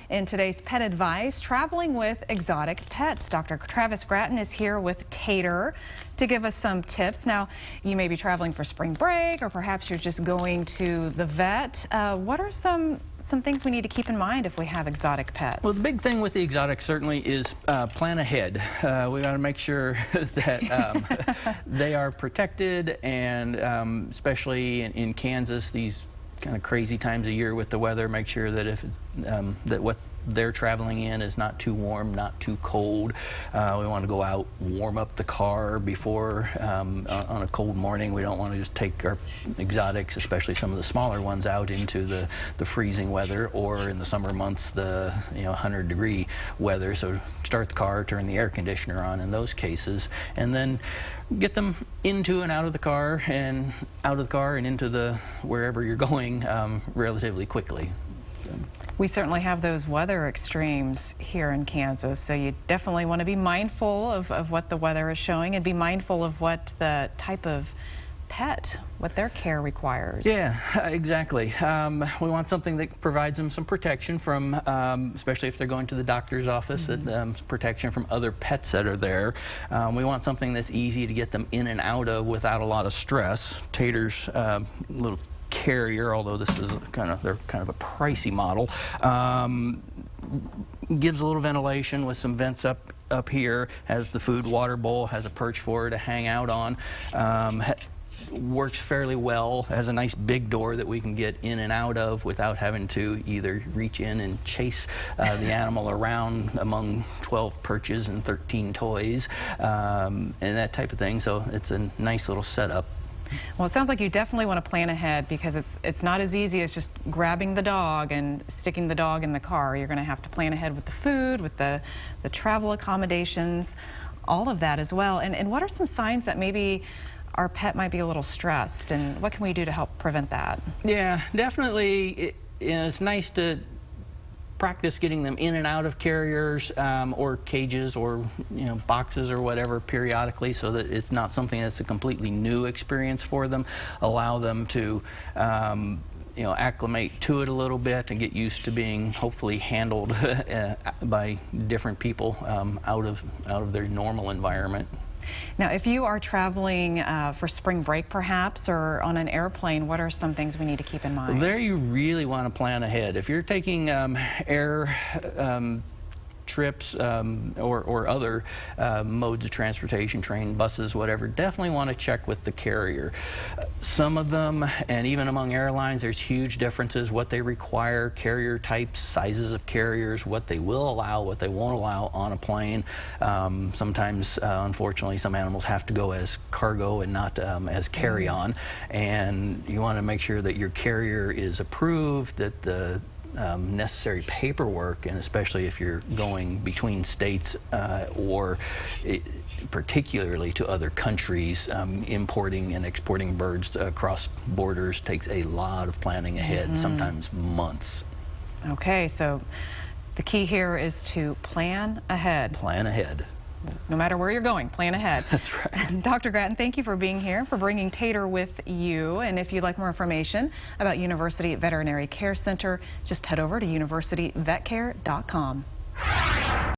In today's Pet Advice, traveling with exotic pets. Dr. Travis Gratton is here with Tater to give us some tips. Now, you may be traveling for spring break, or perhaps you're just going to the vet. What are some things we need to keep in mind if we have exotic pets? Well, the big thing with the exotic certainly is plan ahead. We got to make sure that they are protected, and especially in Kansas, these kind of crazy times of year with the weather, make sure that if that what they're traveling in is not too warm, not too cold. We want to go out, warm up the car before on a cold morning. We don't want to just take our exotics, especially some of the smaller ones, out into the freezing weather, or in the summer months the 100-degree weather. So start the car, turn the air conditioner on in those cases, and then get them into and out of the car, and into the wherever you're going relatively quickly. We certainly have those weather extremes here in Kansas, so you definitely want to be mindful of what the weather is showing, and be mindful of what the type of pet, what their care requires. Yeah, exactly. We want something that provides them some protection from, especially if they're going to the doctor's office, protection from other pets that are there. We want something that's easy to get them in and out of without a lot of stress. Tater's little carrier, although this is they're kind of a pricey model, gives a little ventilation with some vents up here, has the food water bowl, has a perch for her to hang out on, works fairly well, has a nice big door that we can get in and out of without having to either reach in and chase the animal around among 12 perches and 13 toys, and that type of thing. So it's a nice little setup. Well, it sounds like you definitely want to plan ahead, because it's not as easy as just grabbing the dog and sticking the dog in the car. You're going to have to plan ahead with the food, with the travel accommodations, all of that as well. And what are some signs that maybe our pet might be a little stressed, and what can we do to help prevent that? Yeah, definitely. It's nice to practice getting them in and out of carriers or cages or boxes or whatever periodically, so that it's not something that's a completely new experience for them. Allow them to acclimate to it a little bit and get used to being hopefully handled by different people out of their normal environment. Now, if you are traveling for spring break perhaps, or on an airplane, what are some things we need to keep in mind? There you really want to plan ahead. If you're taking air trips or other modes of transportation, train, buses, whatever, definitely want to check with the carrier. Some of them, and even among airlines, there's huge differences what they require, carrier types, sizes of carriers, what they will allow, what they won't allow on a plane. Sometimes, unfortunately, some animals have to go as cargo and not as carry-on, and you want to make sure that your carrier is approved, that the necessary paperwork, and especially if you're going between states or particularly to other countries, importing and exporting birds across borders takes a lot of planning ahead, sometimes months. Okay, so the key here is to plan ahead. Plan ahead. No matter where you're going, plan ahead. That's right. Dr. Gratton, thank you for being here, for bringing Tater with you. And if you'd like more information about University Veterinary Care Center, just head over to universityvetcare.com.